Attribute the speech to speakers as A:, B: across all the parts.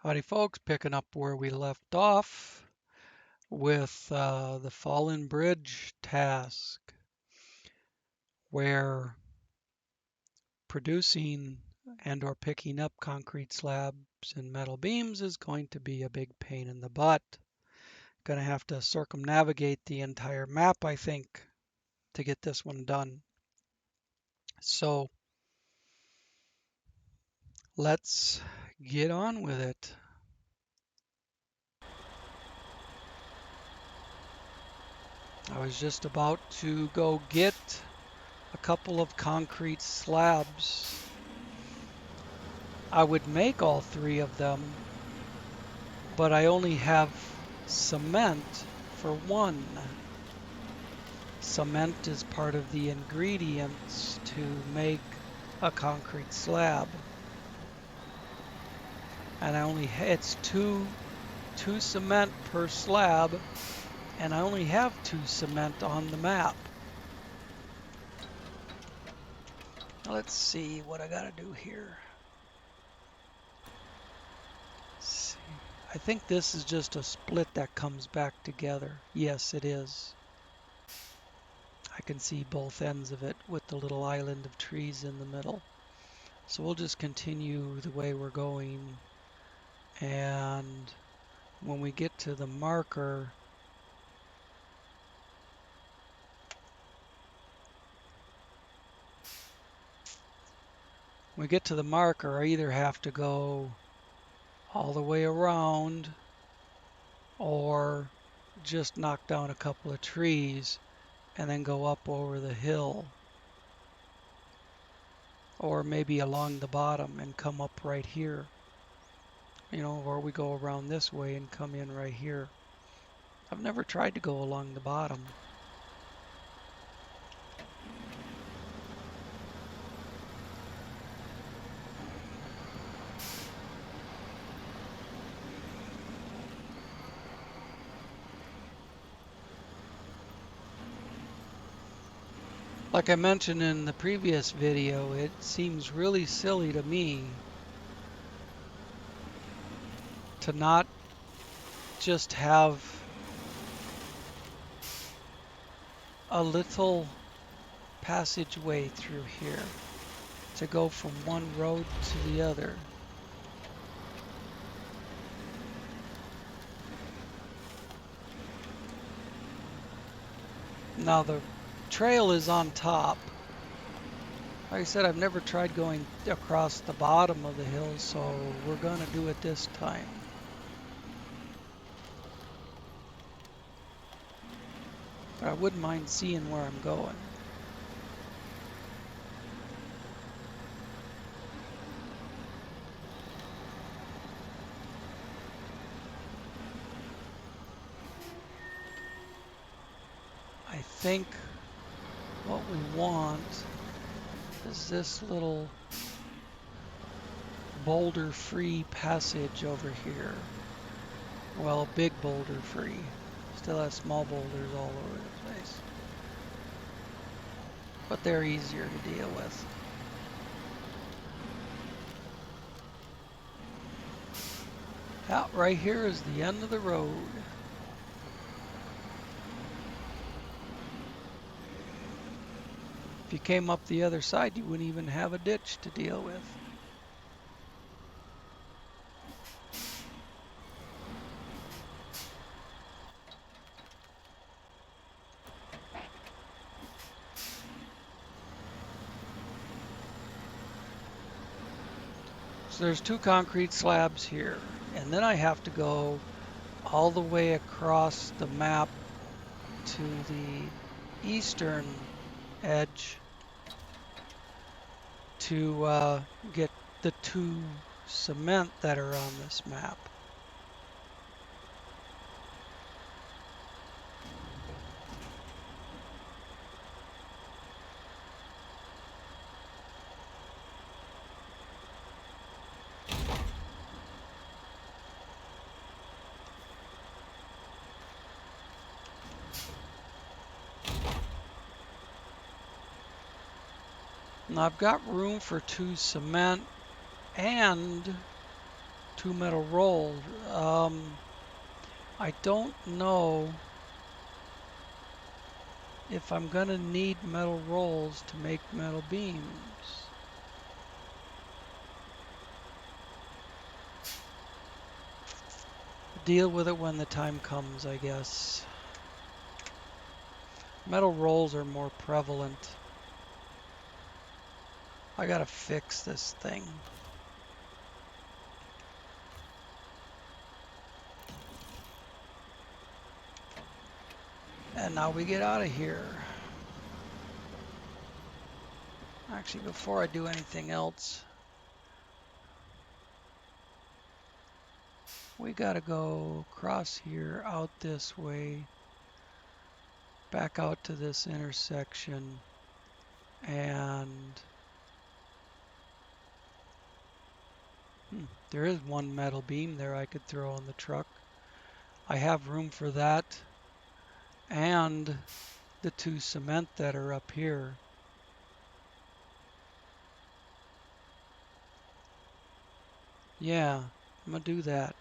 A: Howdy folks, picking up where we left off with the Fallen Bridge task, where producing and or picking up concrete slabs and metal beams is going to be a big pain in the butt. Going to have to circumnavigate the entire map, I think, to get this one done. So let's get on with it. I was just about to go get a couple of concrete slabs. I would make all three of them, but I only have cement for one. Cement is part of the ingredients to make a concrete slab. And it's two cement per slab, and I only have 2 cement on the map. Let's see what I gotta do here. I think this is just a split that comes back together. Yes, it is. I can see both ends of it with the little island of trees in the middle. So we'll just continue the way we're going. And when we get to the marker, I either have to go all the way around or just knock down a couple of trees and then go up over the hill, or maybe along the bottom and come up right here, or we go around this way and come in right here. I've never tried to go along the bottom. Like I mentioned in the previous video, it seems really silly to me to not just have a little passageway through here to go from one road to the other. Now the trail is on top. Like I said, I've never tried going across the bottom of the hill, so we're gonna do it this time. But I wouldn't mind seeing where I'm going. I think what we want is this little boulder-free passage over here. Well, big boulder-free. Still has small boulders all over the place. But they're easier to deal with. Out right here is the end of the road. If you came up the other side, you wouldn't even have a ditch to deal with. So there's 2 concrete slabs here, and then I have to go all the way across the map to the eastern edge to get the 2 cement that are on this map. Now I've got room for 2 cement and 2 metal rolls. I don't know if I'm gonna need metal rolls to make metal beams. Deal with it when the time comes, I guess. Metal rolls are more prevalent. I gotta fix this thing. And now we get out of here. Actually, before I do anything else, we gotta go across here, out this way, back out to this intersection, and there is one metal beam there I could throw on the truck. I have room for that and the 2 cement that are up here. Yeah, I'm gonna do that.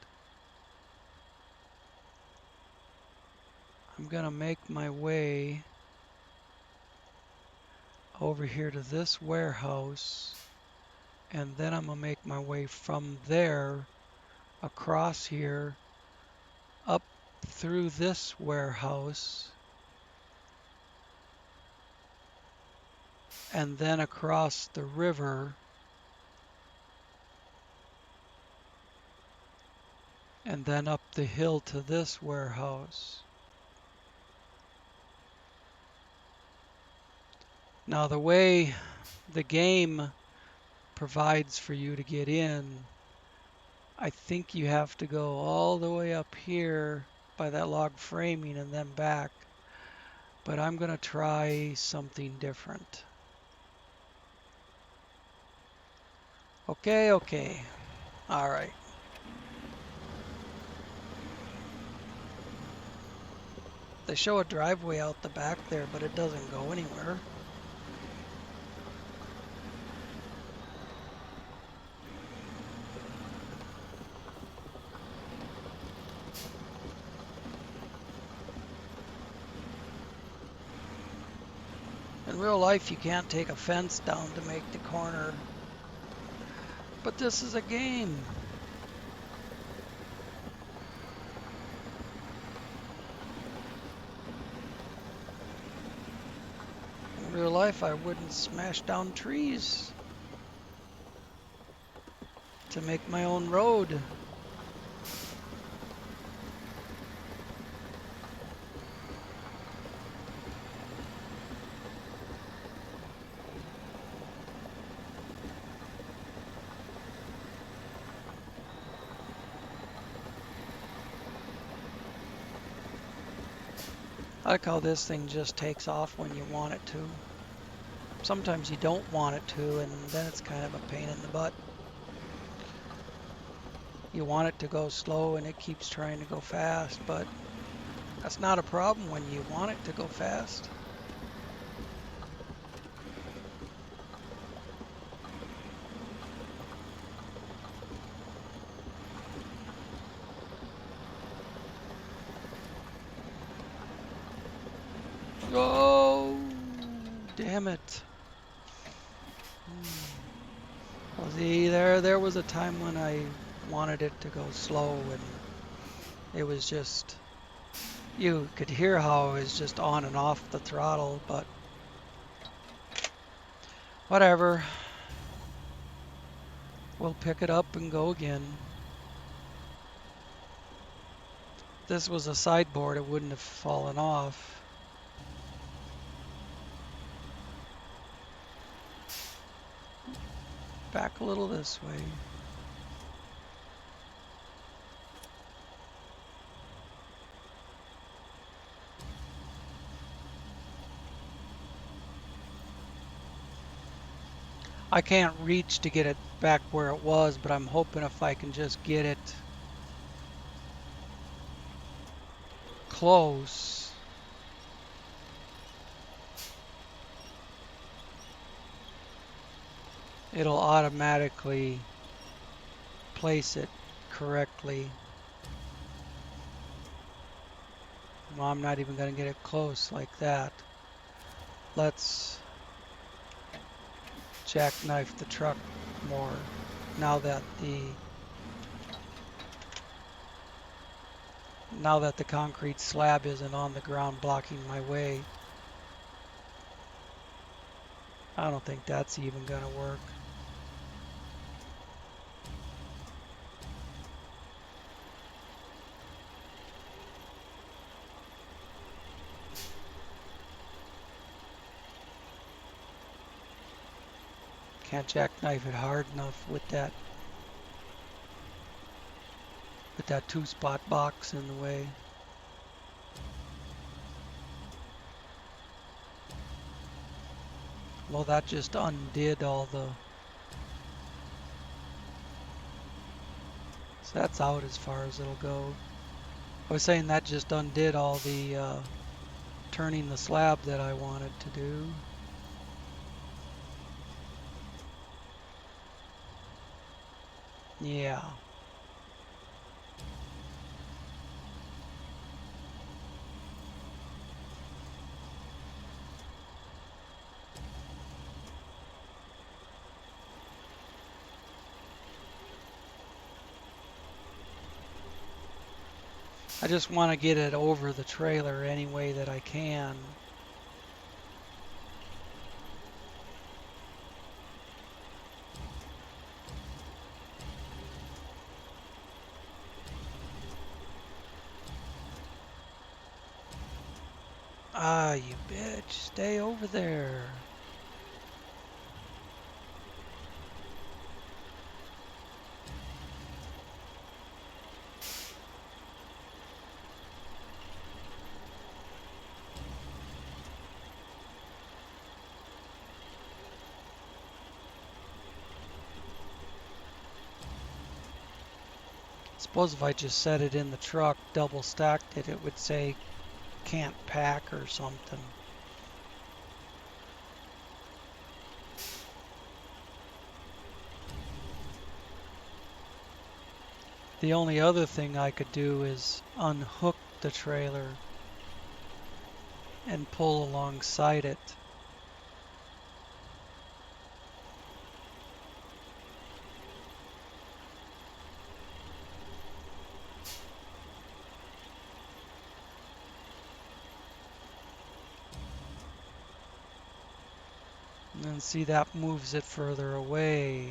A: I'm gonna make my way over here to this warehouse, and then I'm gonna make my way from there across here up through this warehouse and then across the river and then up the hill to this warehouse. Now the way the game provides for you to get in, I think you have to go all the way up here by that log framing and then back. But I'm going to try something different. Okay. All right. They show a driveway out the back there, but it doesn't go anywhere. In real life, you can't take a fence down to make the corner. But this is a game. In real life, I wouldn't smash down trees to make my own road. I like how this thing just takes off when you want it to. Sometimes you don't want it to, and then it's kind of a pain in the butt. You want it to go slow and it keeps trying to go fast, but that's not a problem when you want it to go fast. Oh, damn it. Well, see, there was a time when I wanted it to go slow and it was just, you could hear how it was just on and off the throttle, but whatever. We'll pick it up and go again. If this was a sideboard, it wouldn't have fallen off. Back a little this way. I can't reach to get it back where it was, but I'm hoping if I can just get it close. It'll automatically place it correctly. Well, I'm not even going to get it close like that. Let's jackknife the truck more now that the concrete slab isn't on the ground blocking my way. I don't think that's even going to work. Can't jackknife it hard enough with that two-spot box in the way. Well, that just undid all the... So that's out as far as it'll go. I was saying that just undid all the turning the slab that I wanted to do. Yeah. I just want to get it over the trailer any way that I can. Ah, you bitch. Stay over there. Suppose if I just set it in the truck, double stacked it, it would say can't pack or something. The only other thing I could do is unhook the trailer and pull alongside it. And then see, that moves it further away.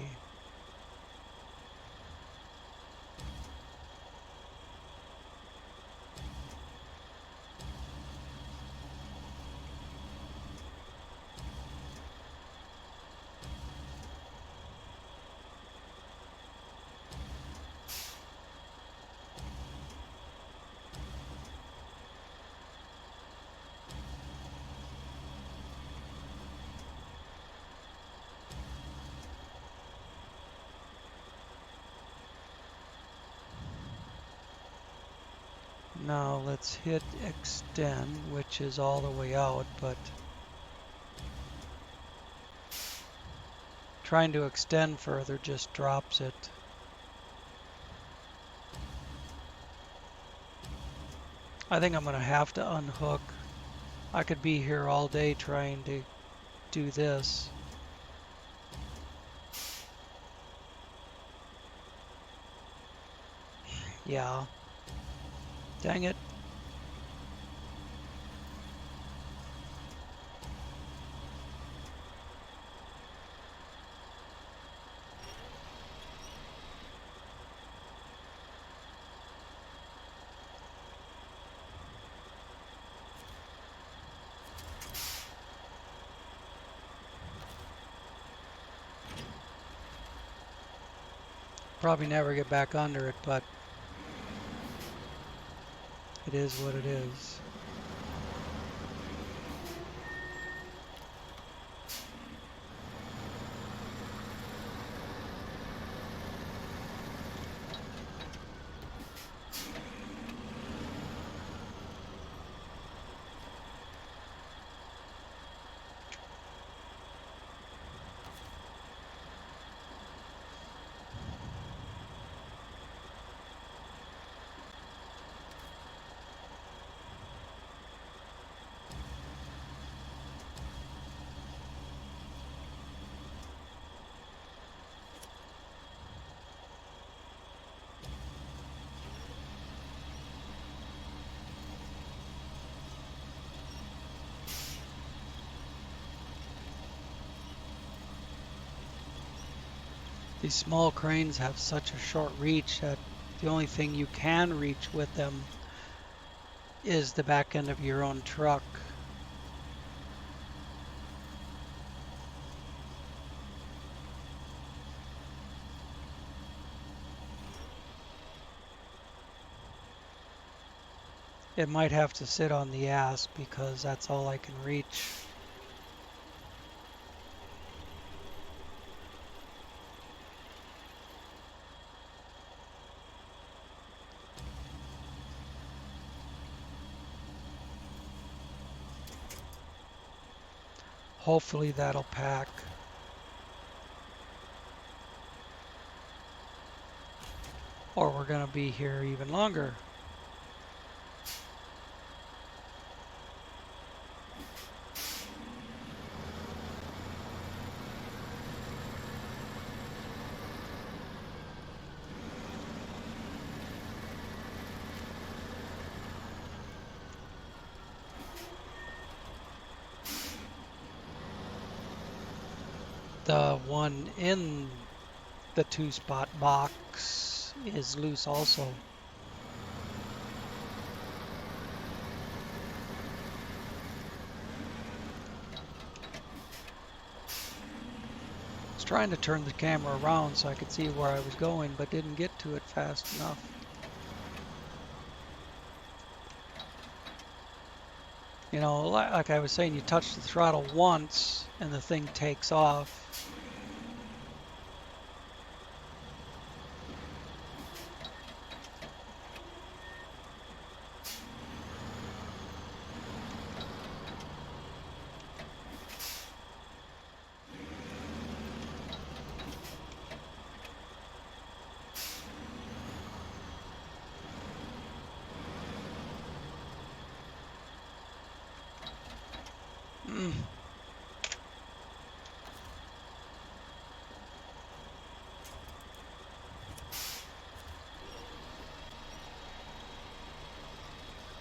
A: Now let's hit extend, which is all the way out, but trying to extend further just drops it. I think I'm going to have to unhook. I could be here all day trying to do this. Yeah. Dang it. Probably never get back under it, but it is what it is. These small cranes have such a short reach that the only thing you can reach with them is the back end of your own truck. It might have to sit on the ass because that's all I can reach. Hopefully that'll pack. Or we're going to be here even longer. The one in the 2-spot box is loose also. I was trying to turn the camera around so I could see where I was going, but didn't get to it fast enough. You know, like I was saying, you touch the throttle once and the thing takes off.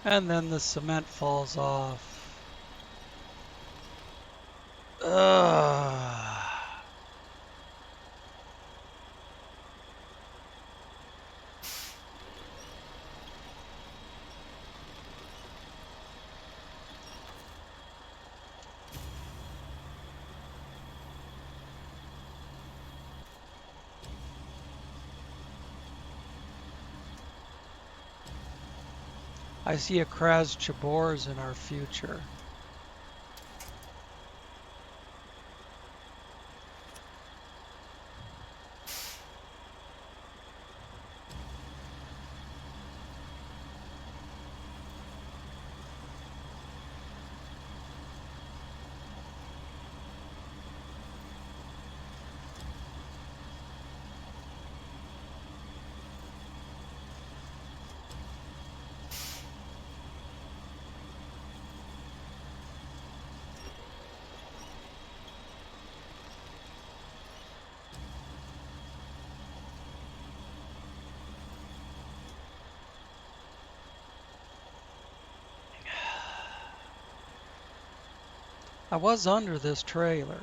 A: And then the cement falls off. Ugh. I see a Kraz Chabor's in our future. I was under this trailer.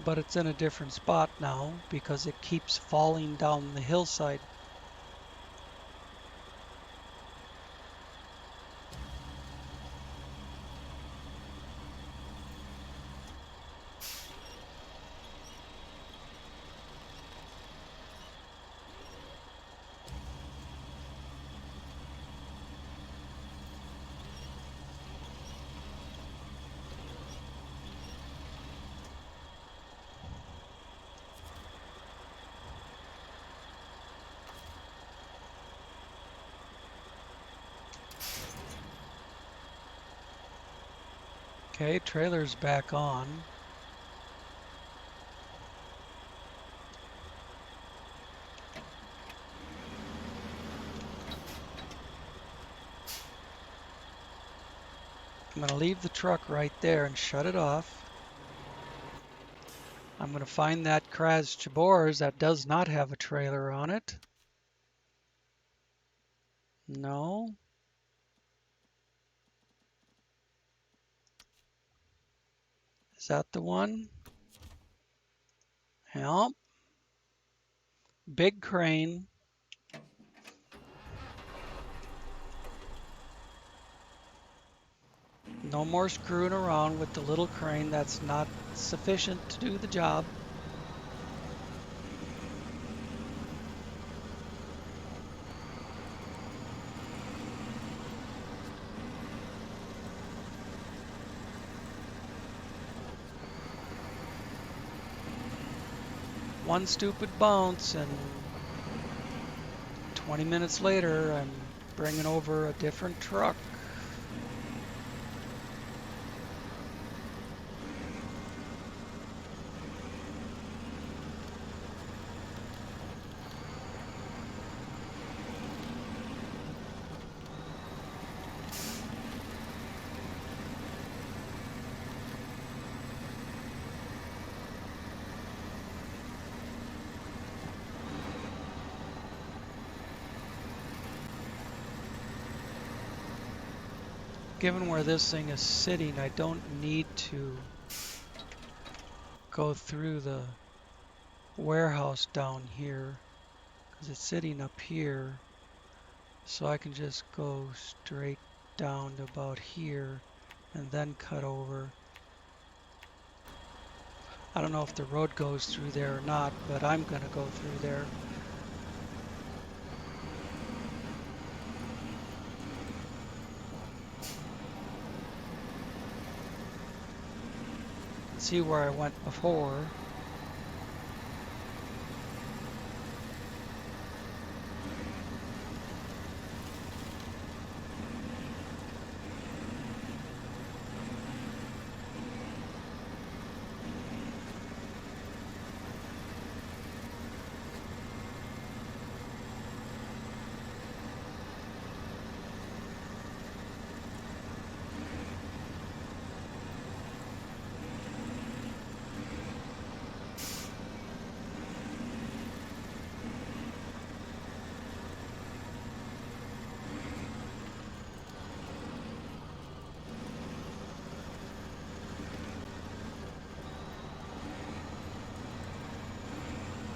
A: But it's in a different spot now because it keeps falling down the hillside. Okay, trailer's back on. I'm going to leave the truck right there and shut it off. I'm going to find that Kraz Chabors that does not have a trailer on it. No. Is that the one? Yep. Big crane. No more screwing around with the little crane. That's not sufficient to do the job. One stupid bounce and 20 minutes later I'm bringing over a different truck. Given where this thing is sitting, I don't need to go through the warehouse down here because it's sitting up here. So I can just go straight down to about here and then cut over. I don't know if the road goes through there or not, but I'm going to go through there. See where I went before.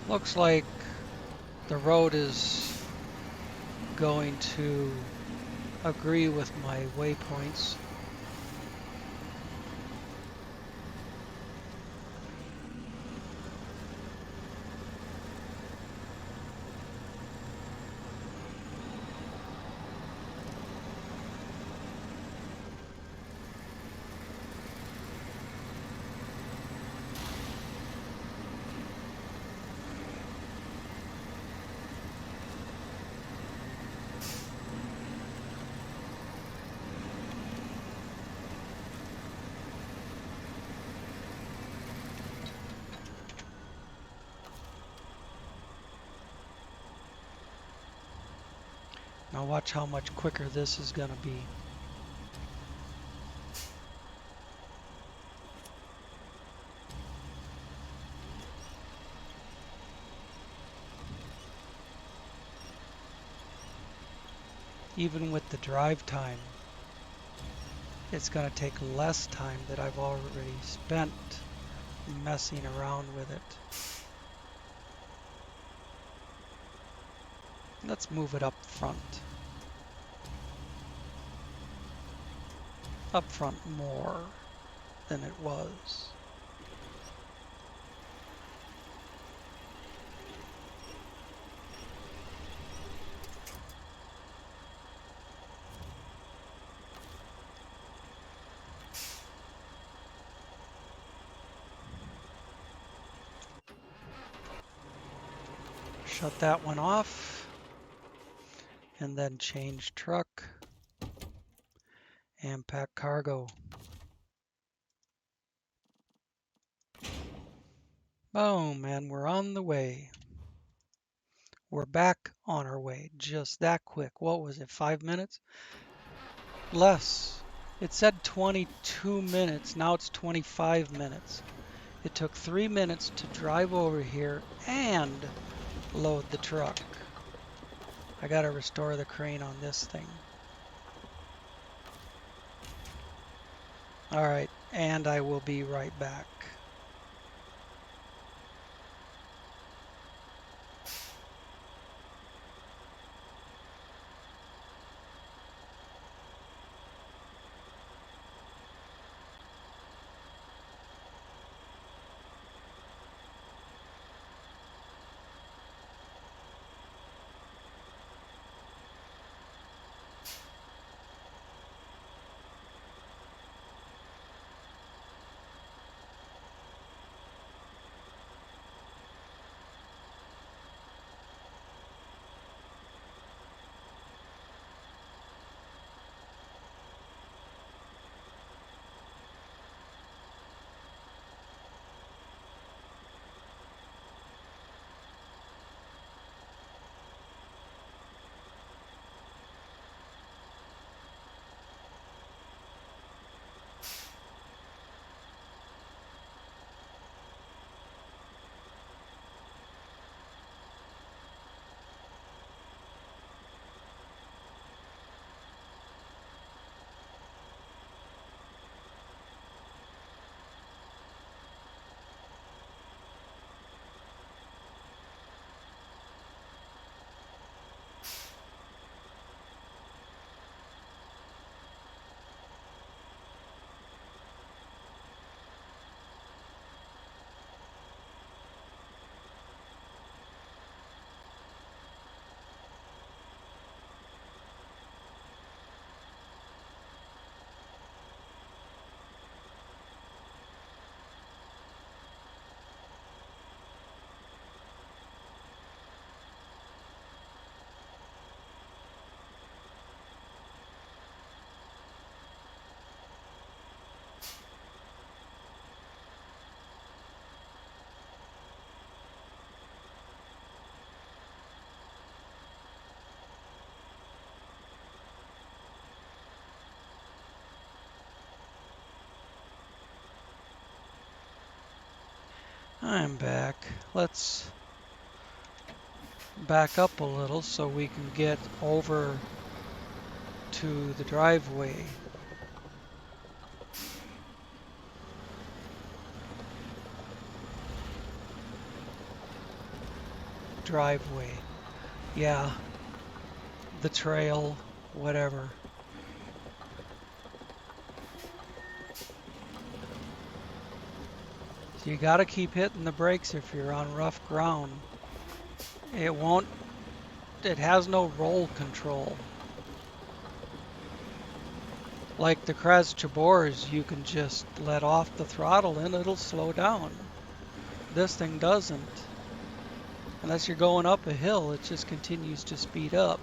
A: Looks like the road is going to agree with my waypoints. Now watch how much quicker this is going to be. Even with the drive time, it's going to take less time that I've already spent messing around with it. Let's move it up front. Up front more than it was. Shut that one off and then change truck and pack cargo. Boom, and we're on the way. We're back on our way just that quick. What was it, 5 minutes? Less. It said 22 minutes, now it's 25 minutes. It took 3 minutes to drive over here and load the truck. I gotta restore the crane on this thing. All right, and I will be right back. I'm back. Let's back up a little so we can get over to the driveway. Driveway. Yeah. The trail, whatever. So you gotta keep hitting the brakes if you're on rough ground. It has no roll control. Like the Kras Chabors, you can just let off the throttle and it'll slow down. This thing doesn't. Unless you're going up a hill, it just continues to speed up.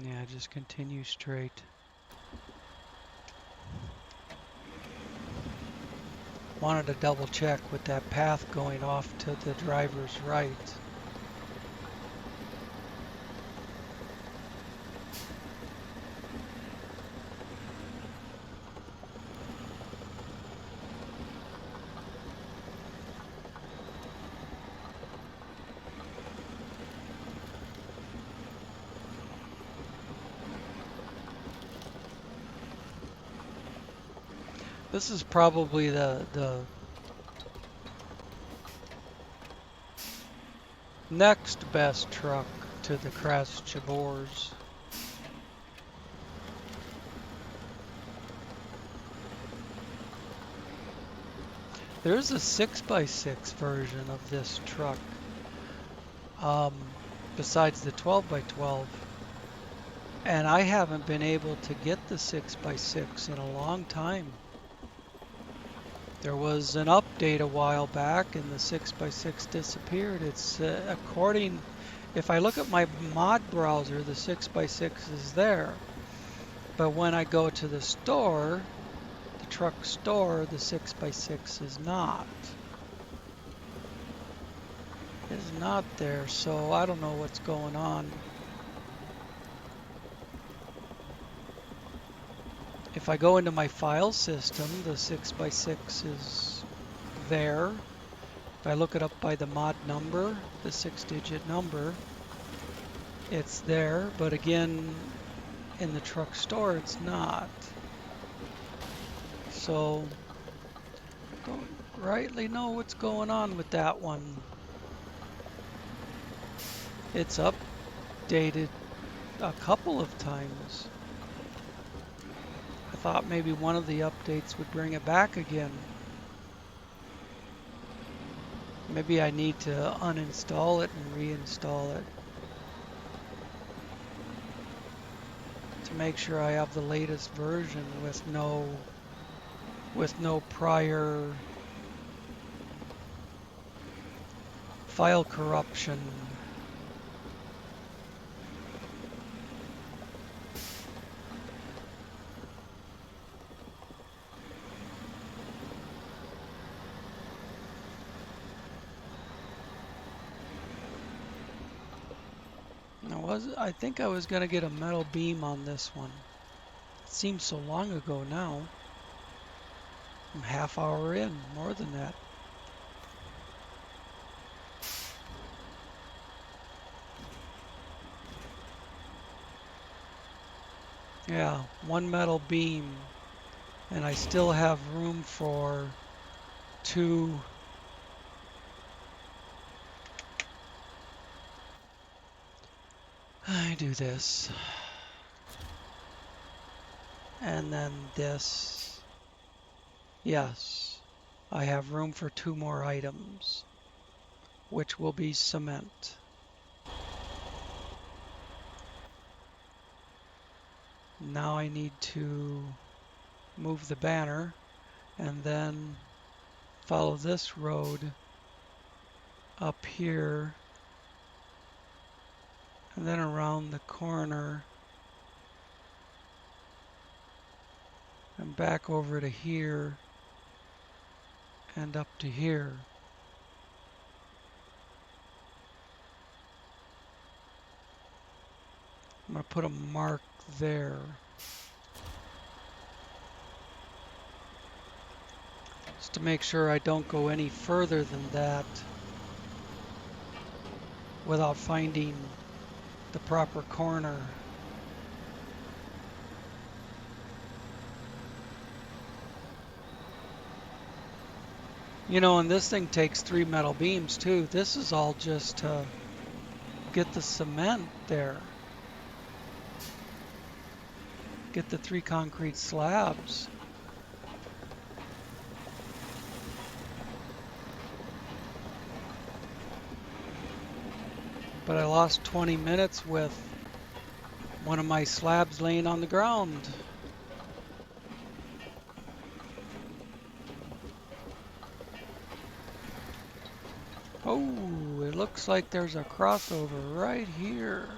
A: Yeah, just continue straight. Wanted to double check with that path going off to the driver's right. This is probably the next best truck to the Kras Chabors. There's a 6x6 version of this truck, besides the 12x12, and I haven't been able to get the 6x6 in a long time. There was an update a while back and the 6x6 disappeared. It's if I look at my mod browser, the 6x6 is there. But when I go to the store, the truck store, the 6x6 is not. Is not there, so I don't know what's going on. If I go into my file system, the 6x6 is there. If I look it up by the mod number, the 6-digit number, it's there, but again, in the truck store, it's not. So, don't rightly know what's going on with that one. It's updated a couple of times. I thought maybe one of the updates would bring it back again. Maybe I need to uninstall it and reinstall it to make sure I have the latest version with no prior file corruption. I think I was going to get a metal beam on this one. It seems so long ago now. I'm half hour in, more than that. Yeah, one metal beam, and I still have room for 2. I do this, and then this. Yes, I have room for 2 more items, which will be cement. Now I need to move the banner and then follow this road up here and then around the corner and back over to here and up to here. I'm going to put a mark there. Just to make sure I don't go any further than that without finding the proper corner. You know, and this thing takes 3 metal beams too. This is all just to get the cement there. Get the 3 concrete slabs. But I lost 20 minutes with one of my slabs laying on the ground. Oh, it looks like there's a crossover right here.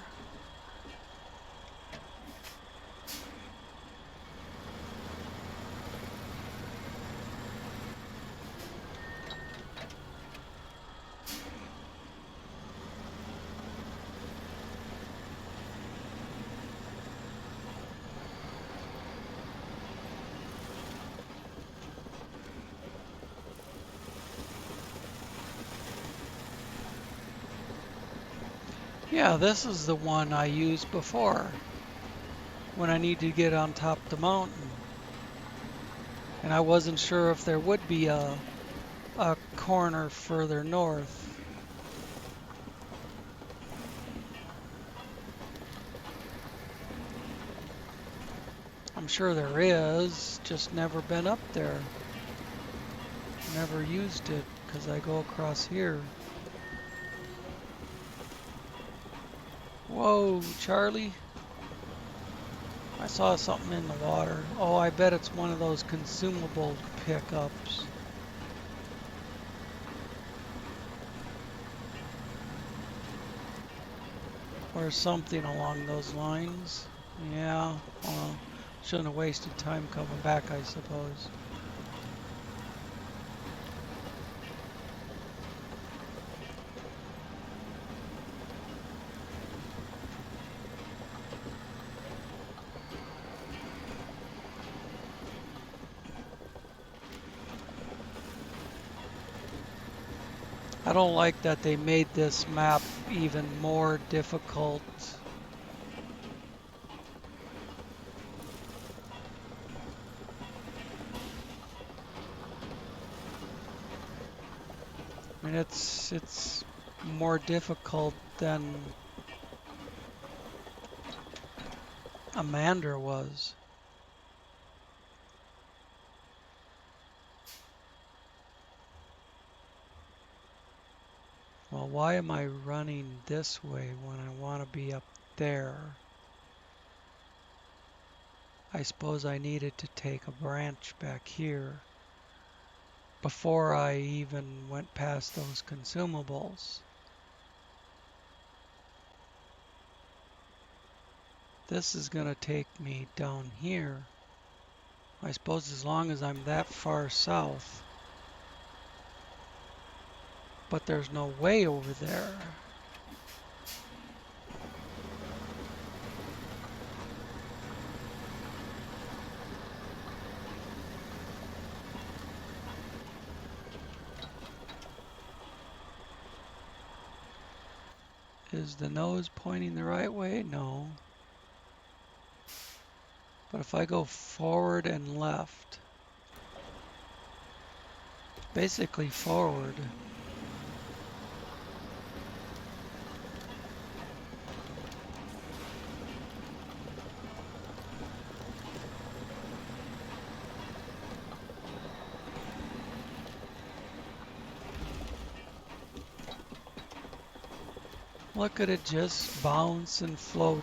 A: Yeah, this is the one I used before when I need to get on top of the mountain. And I wasn't sure if there would be a corner further north. I'm sure there is, just never been up there. Never used it because I go across here. Whoa, Charlie. I saw something in the water. Oh, I bet it's one of those consumable pickups. or something along those lines. Yeah, well, shouldn't have wasted time coming back, I suppose. I don't like that they made this map even more difficult. I mean, it's more difficult than Amanda was. Well, why am I running this way when I want to be up there? I suppose I needed to take a branch back here before I even went past those consumables. This is going to take me down here. I suppose as long as I'm that far south. But there's no way over there. Is the nose pointing the right way? No. But if I go forward and left, basically forward, look at it just bounce and float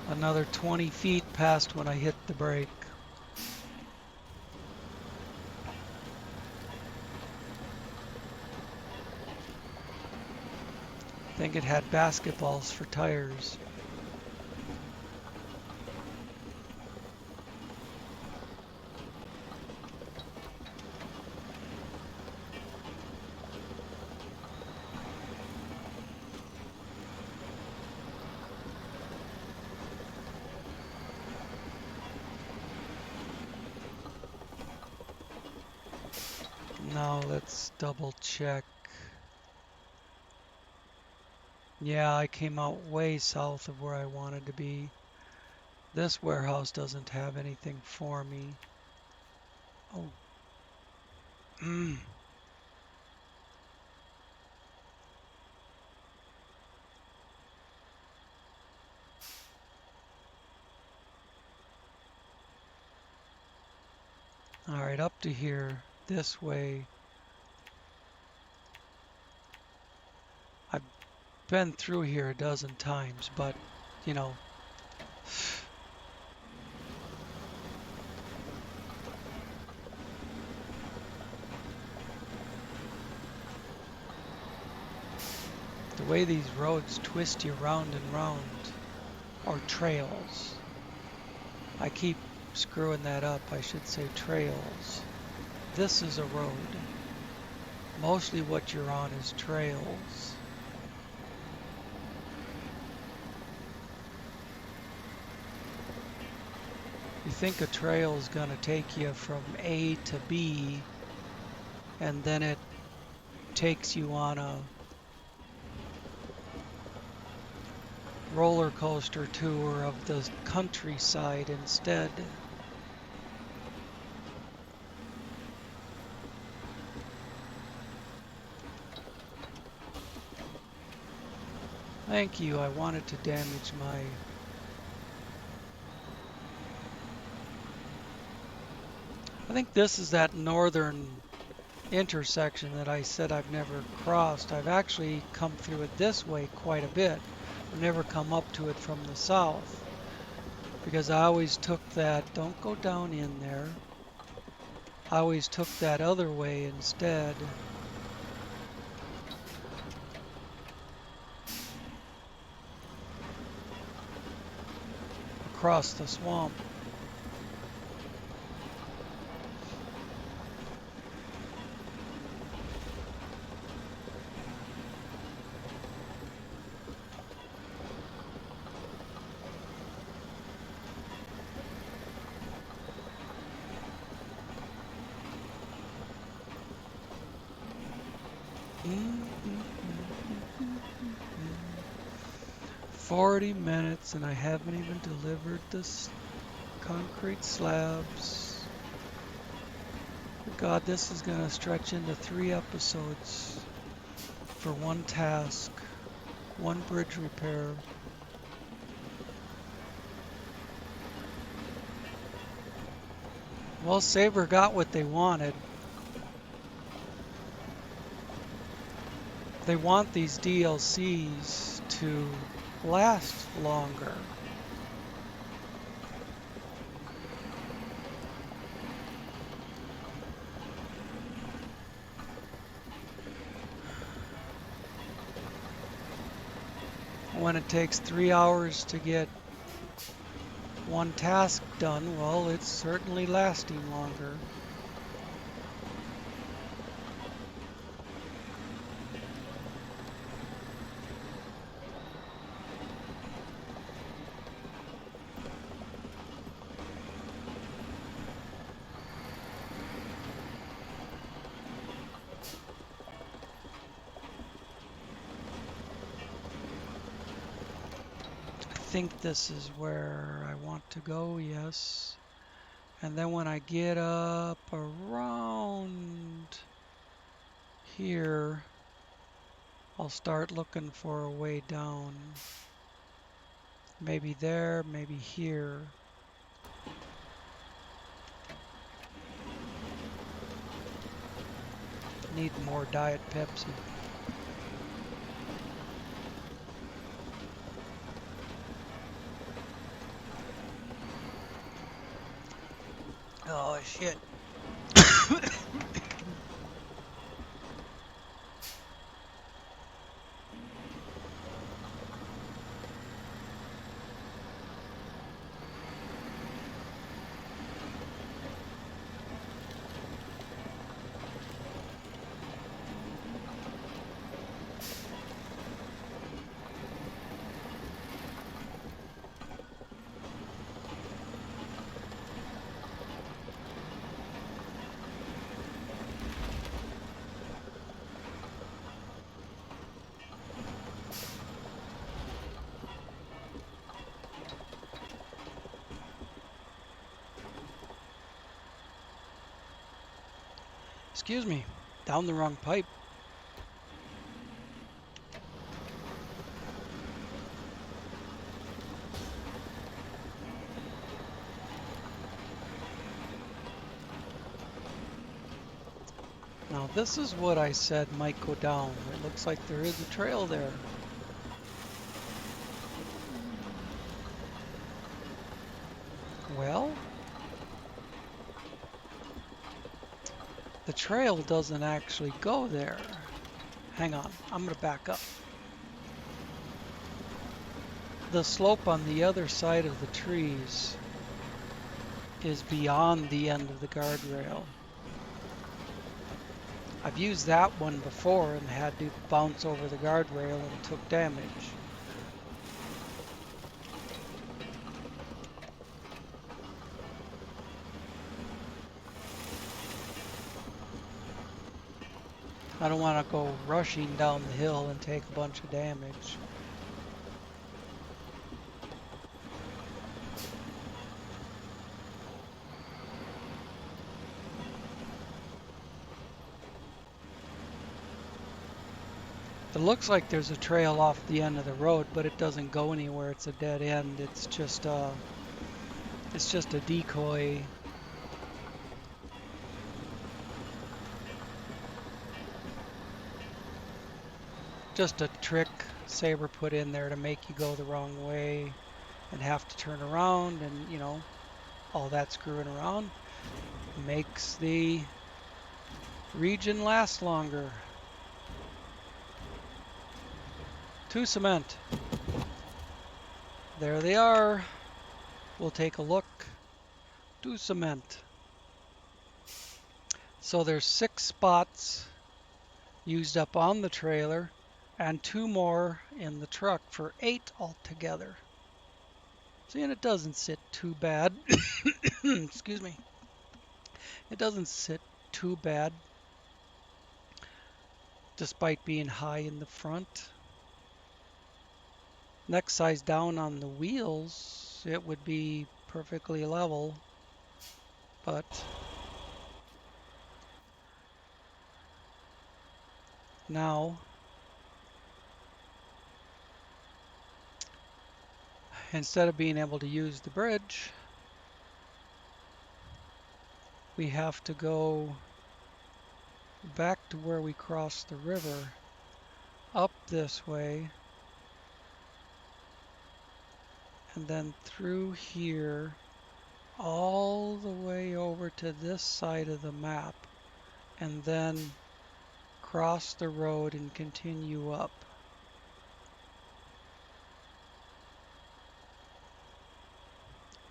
A: another 20 feet past when I hit the brake. I think it had basketballs for tires. Now let's double check. Yeah, I came out way south of where I wanted to be. This warehouse doesn't have anything for me. Oh. All right, up to here, this way. I've been through here a dozen times, but, you know, the way these roads twist you round and round, or trails. I keep screwing that up. I should say trails. This is a road. Mostly what you're on is trails. You think a trail is going to take you from A to B, and then it takes you on a roller coaster tour of the countryside instead. Thank you. I wanted to damage my... I think this is that northern intersection that I said I've never crossed. I've actually come through it this way quite a bit. I've never come up to it from the south because I always took that, don't go down in there, I always took that other way instead. across the swamp. Mm-hmm. 40 minutes and I haven't even delivered this concrete slabs. God, this is going to stretch into 3 episodes for one task, one bridge repair. Well, Sabre got what they wanted. They want these DLCs to last longer. When it takes 3 hours to get one task done, well, it's certainly lasting longer. I think this is where I want to go, yes. And then when I get up around here, I'll start looking for a way down. Maybe there, maybe here. Need more Diet Pepsi. Oh, shit. Excuse me, down the wrong pipe. Now this is what I said might go down. It looks like there is a trail there. Well, the trail doesn't actually go there. Hang on, I'm going to back up. The slope on the other side of the trees is beyond the end of the guardrail. I've used that one before and had to bounce over the guardrail and took damage. I don't want to go rushing down the hill and take a bunch of damage. It looks like there's a trail off the end of the road, but it doesn't go anywhere. It's a dead end. It's just a decoy. Just a trick Sabre put in there to make you go the wrong way and have to turn around, and you know, all that screwing around makes the region last longer. 2 cement. There they are. we'll take a look. Do cement. So there's 6 spots used up on the trailer and 2 more in the truck for 8 altogether. See, and it doesn't sit too bad. Excuse me. It doesn't sit too bad despite being high in the front. Next size down on the wheels, it would be perfectly level, but now instead of being able to use the bridge, we have to go back to where we crossed the river, up this way, and then through here, all the way over to this side of the map, and then cross the road and continue up.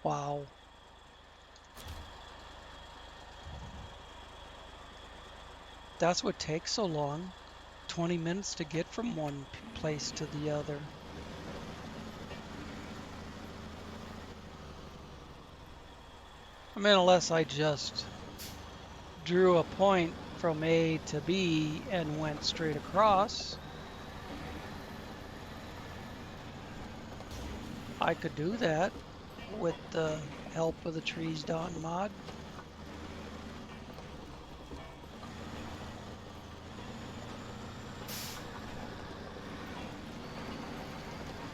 A: Wow. That's what takes so long. 20 minutes to get from one place to the other. I mean, unless I just drew a point from A to B and went straight across, I could do that with the help of the Trees Dawn mod.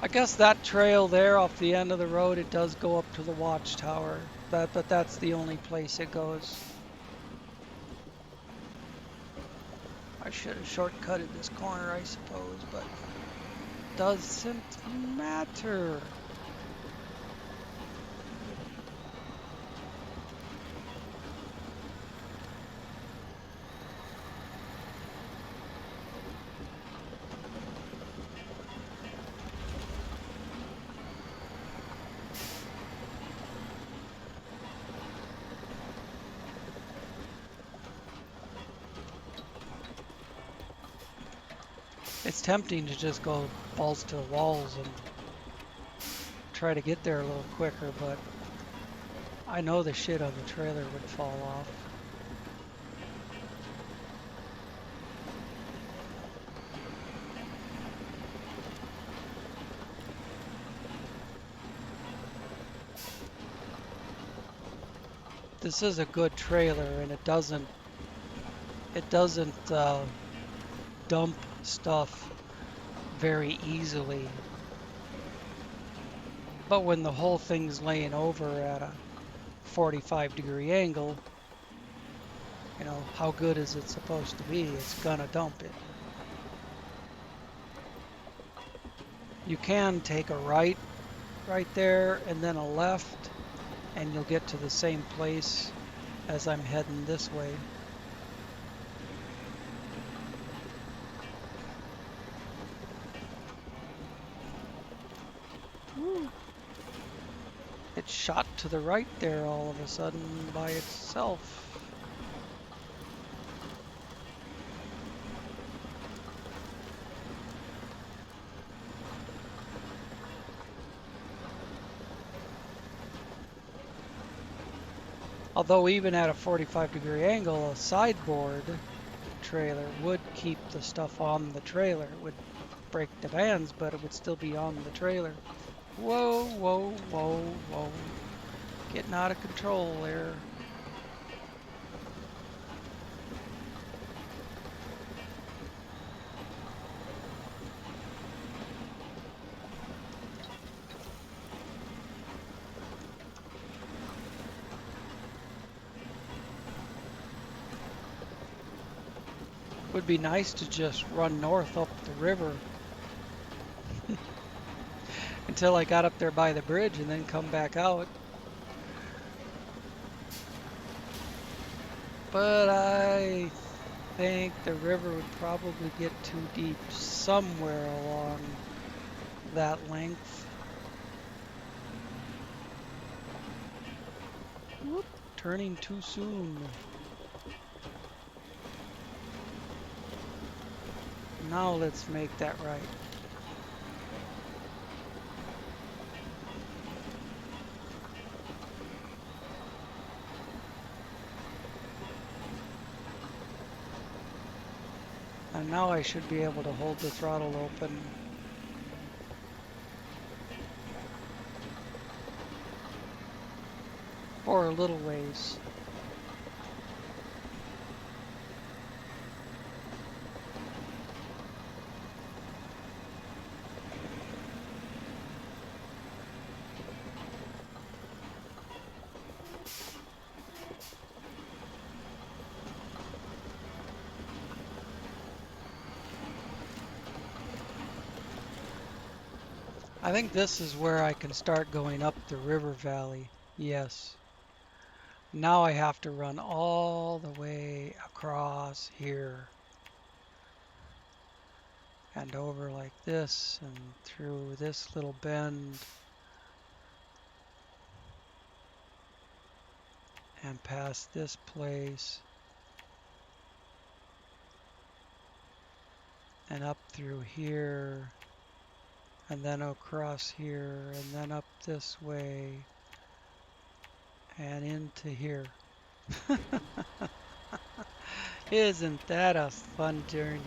A: I guess that trail there off the end of the road, it does go up to the watchtower, but that's the only place it goes. I should have shortcutted this corner, I suppose, but doesn't matter. It's tempting to just go balls to the walls and try to get there a little quicker, but I know the shit on the trailer would fall off. This is a good trailer, and it doesn't dump stuff very easily. But when the whole thing's laying over at a 45-degree angle, you know, how good is it supposed to be? It's gonna dump it. You can take a right there and then a left, and you'll get to the same place as I'm heading this way. Woo. It shot to the right there all of a sudden by itself. Although even at a 45-degree angle, a sideboard trailer would keep the stuff on the trailer. It would break the bands, but it would still be on the trailer. Whoa, whoa, whoa, whoa. Getting out of control there. Would be nice to just run north up the river until I got up there by the bridge and then come back out. But I think the river would probably get too deep somewhere along that length. Whoop, turning too soon. Now let's make that right. And now I should be able to hold the throttle open. For a little ways. I think this is where I can start going up the river valley. Yes. Now I have to run all the way across here and over like this and through this little bend and past this place and up through here and then across here and then up this way and into here. Isn't that a fun journey?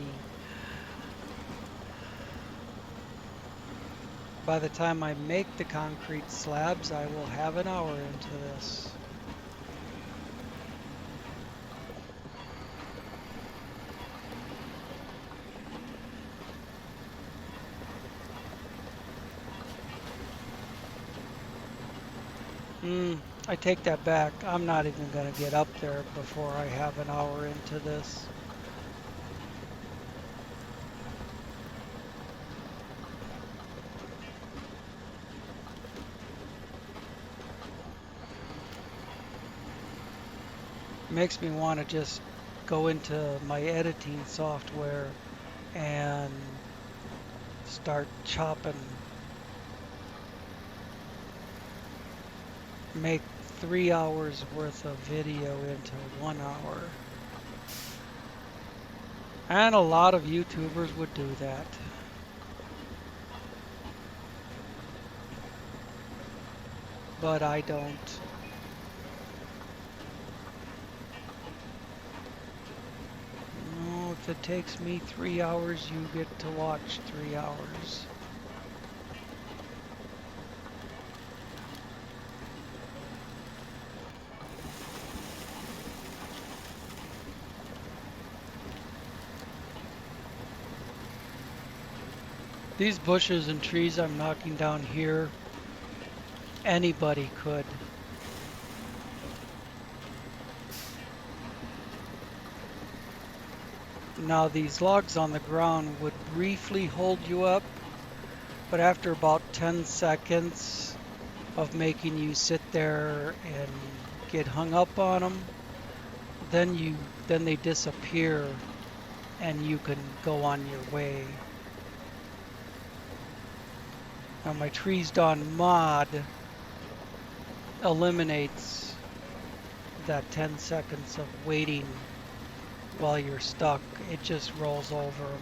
A: By the time I make the concrete slabs, I will have an hour into this. I take that back. I'm not even going to get up there before I have an hour into this. Makes me want to just go into my editing software and start chopping. Make 3 hours worth of video into 1 hour. And a lot of YouTubers would do that. But I don't. No, if it takes me 3 hours, you get to watch 3 hours. These bushes and trees I'm knocking down here, anybody could. Now these logs on the ground would briefly hold you up, but after about 10 seconds of making you sit there and get hung up on them, then they disappear and you can go on your way. Now my Trees Done mod eliminates that 10 seconds of waiting while you're stuck. It just rolls over them.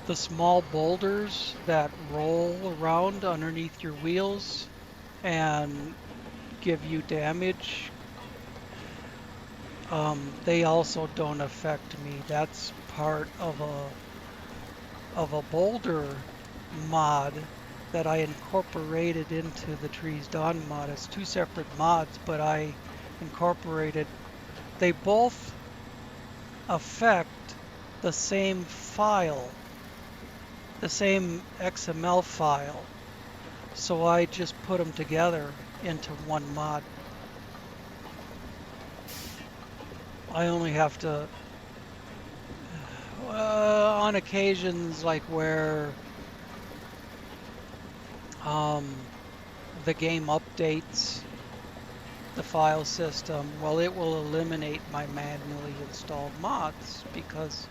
A: The small boulders that roll around underneath your wheels and give you damage, they also don't affect me. That's part of a boulder mod that I incorporated into the Trees Done mod. It's two separate mods, but I incorporated. They both affect the same file, the same XML file. So I just put them together into one mod. I only have to, on occasions like where the game updates the file system, well, it will eliminate my manually installed mods because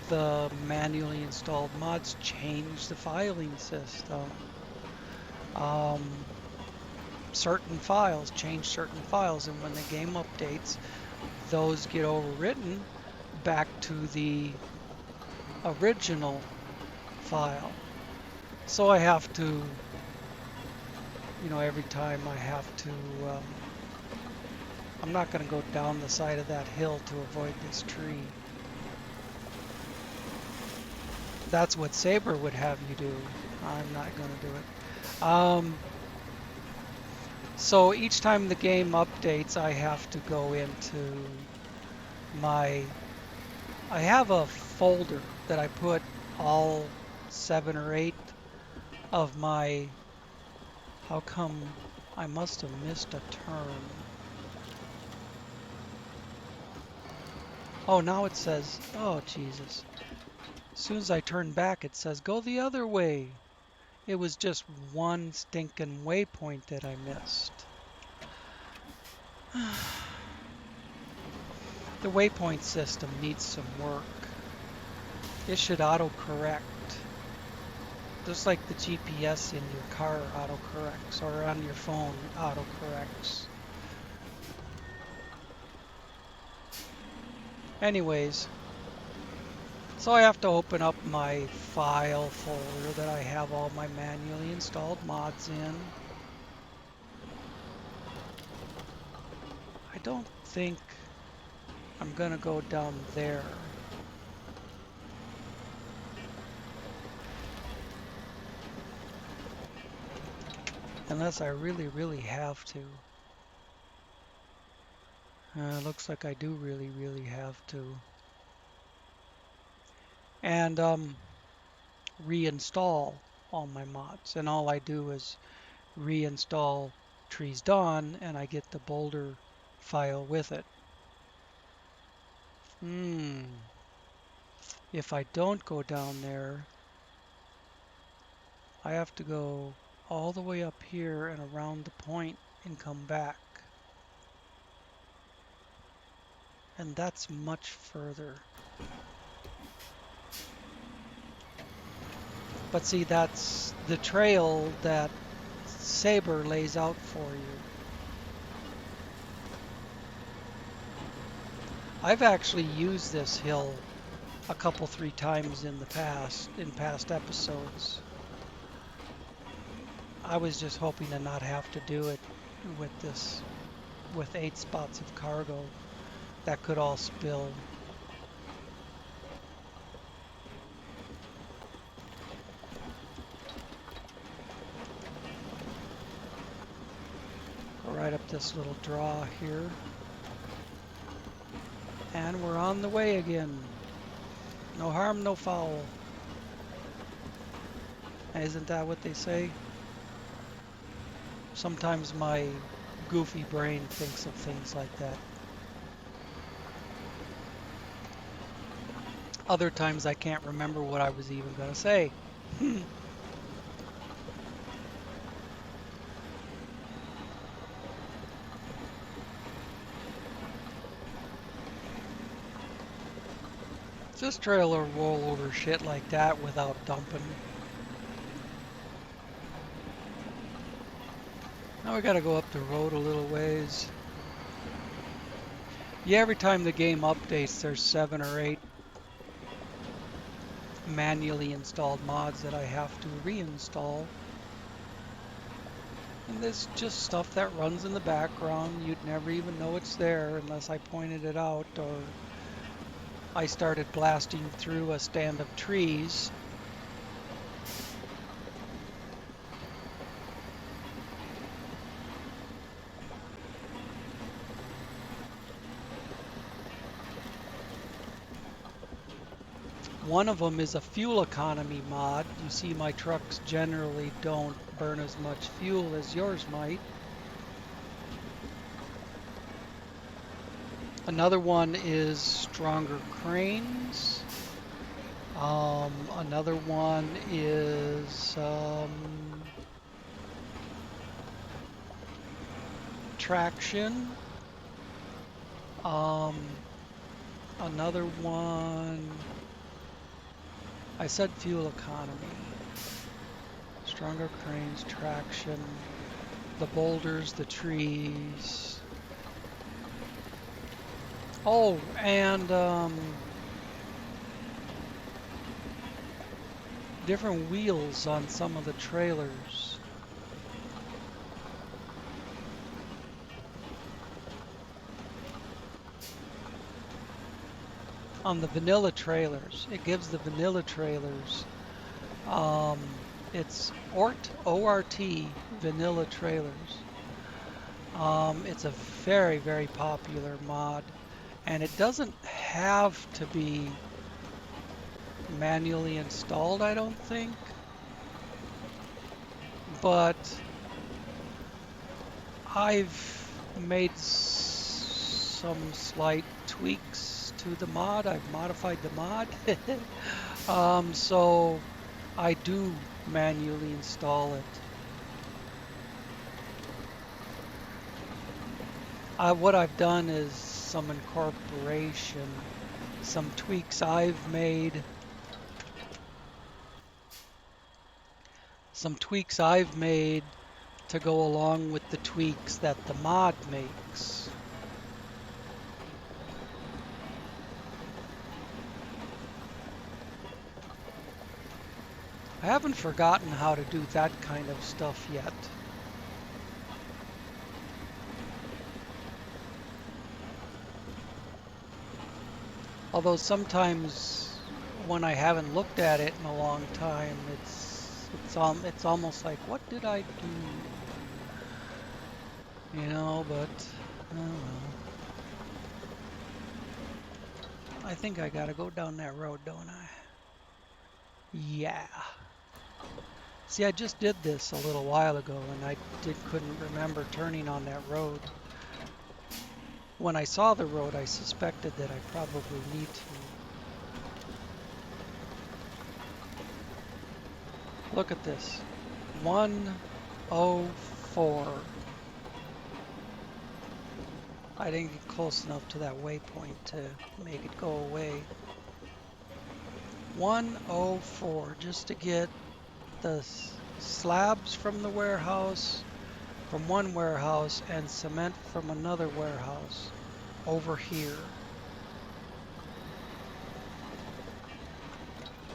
A: the manually installed mods change the filing system. Certain files change certain files, and when the game updates, those get overwritten back to the original file. So I have to, every time I have to, I'm not going to go down the side of that hill to avoid this tree. That's what Saber would have you do. I'm not going to do it. So each time the game updates, I have to go into I have a folder that I put all 7 or 8 of my, how come I must have missed a turn. Oh, now it says, oh Jesus. As soon as I turn back, it says, go the other way. It was just one stinking waypoint that I missed. The waypoint system needs some work. It should autocorrect. Just like the GPS in your car autocorrects, or on your phone autocorrects. Anyways, so I have to open up my file folder that I have all my manually installed mods in. I don't think I'm gonna go down there. Unless I really, really have to. Looks like I do really, really have to. And reinstall all my mods. And all I do is reinstall Trees Dawn, and I get the Boulder file with it. If I don't go down there, I have to go all the way up here and around the point and come back. And that's much further. But see, that's the trail that Saber lays out for you. I've actually used this hill a couple, 3 times in the past, in past episodes. I was just hoping to not have to do it with 8 spots of cargo. That could all spill. Go right up this little draw here. And we're on the way again. No harm, no foul. Isn't that what they say? Sometimes my goofy brain thinks of things like that. Other times I can't remember what I was even going to say. This trailer will roll over shit like that without dumping. Now we gotta go up the road a little ways. Yeah, every time the game updates, there's 7 or 8 manually installed mods that I have to reinstall. And this is just stuff that runs in the background. You'd never even know it's there unless I pointed it out, or I started blasting through a stand of trees. One of them is a fuel economy mod. You see my trucks generally don't burn as much fuel as yours might. Another one is stronger cranes. Another one is traction. Another one I said fuel economy. Stronger cranes, traction, the boulders, the trees. Oh, and different wheels on some of the trailers. On the vanilla trailers, it gives the vanilla trailers. It's ORT vanilla trailers. It's a very, very popular mod, and it doesn't have to be manually installed, I don't think, but I've made some slight tweaks to the mod. I've modified the mod. So I do manually install it. What I've done is some incorporation, some tweaks I've made, to go along with the tweaks that the mod makes. I haven't forgotten how to do that kind of stuff yet. Although sometimes when I haven't looked at it in a long time, it's almost like, what did I do? But oh well. I think I gotta go down that road, don't I? Yeah. See, I just did this a little while ago and I couldn't remember turning on that road. When I saw the road, I suspected that I probably need to. Look at this. 104. I didn't get close enough to that waypoint to make it go away. 104, just to get the slabs from the warehouse, from one warehouse, and cement from another warehouse over here.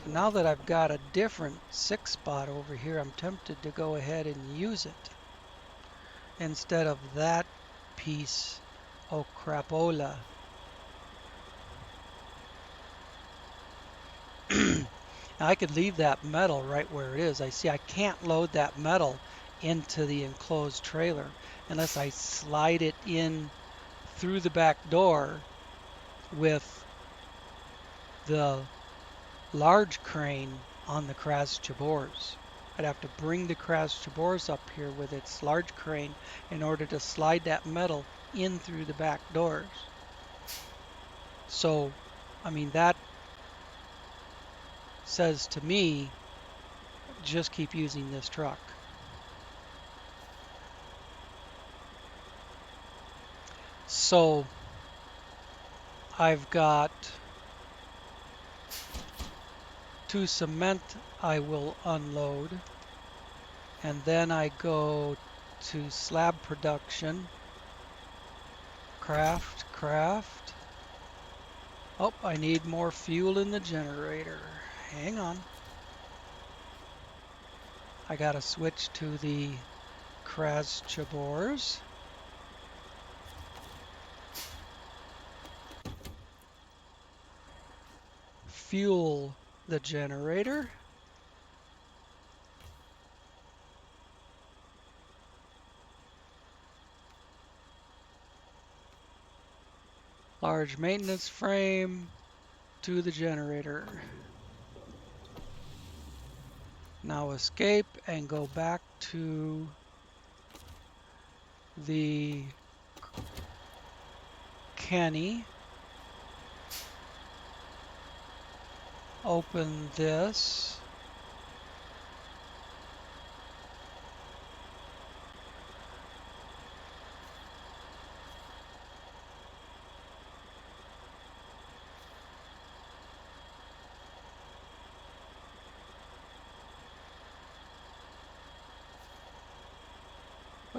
A: Now that I've got a different 6-spot over here, I'm tempted to go ahead and use it instead of that piece. Oh crapola. I could leave that metal right where it is. I can't load that metal into the enclosed trailer unless I slide it in through the back door with the large crane on the Kras Chabors. I'd have to bring the Kras Chabors up here with its large crane in order to slide that metal in through the back doors. So, that says to me, just keep using this truck. So I've got 2 cement I will unload, and then I go to slab production, craft. Oh, I need more fuel in the generator. Hang on. I gotta switch to the Kras Chabors. Fuel the generator. Large maintenance frame to the generator. Now escape and go back to the Kenny. Open this.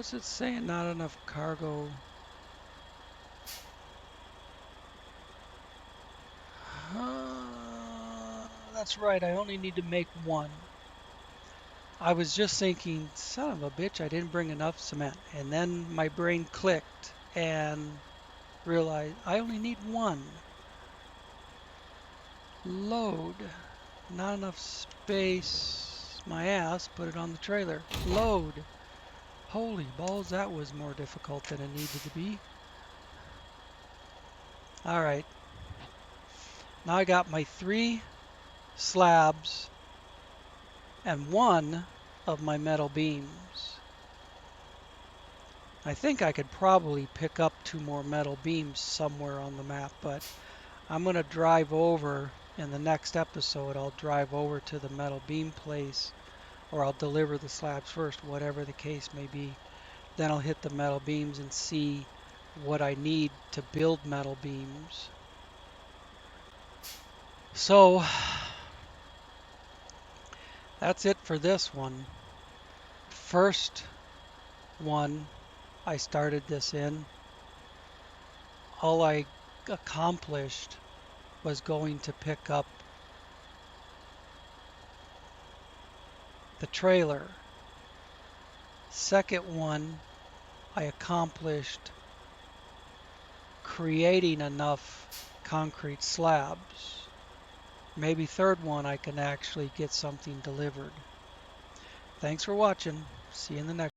A: What's it saying? Not enough cargo. That's right, I only need to make one. I was just thinking, son of a bitch, I didn't bring enough cement. And then my brain clicked and realized I only need one. Load. Not enough space. My ass, put it on the trailer. Load. Holy balls, that was more difficult than it needed to be. All right. Now I got my 3 slabs and 1 of my metal beams. I think I could probably pick up 2 more metal beams somewhere on the map, but I'm going to drive over in the next episode. I'll drive over to the metal beam place, or I'll deliver the slabs first, whatever the case may be. Then I'll hit the metal beams and see what I need to build metal beams. So that's it for this one. First one I started this in, all I accomplished was going to pick up the trailer. Second one, I accomplished creating enough concrete slabs. Maybe third one, I can actually get something delivered. Thanks for watching. See you in the next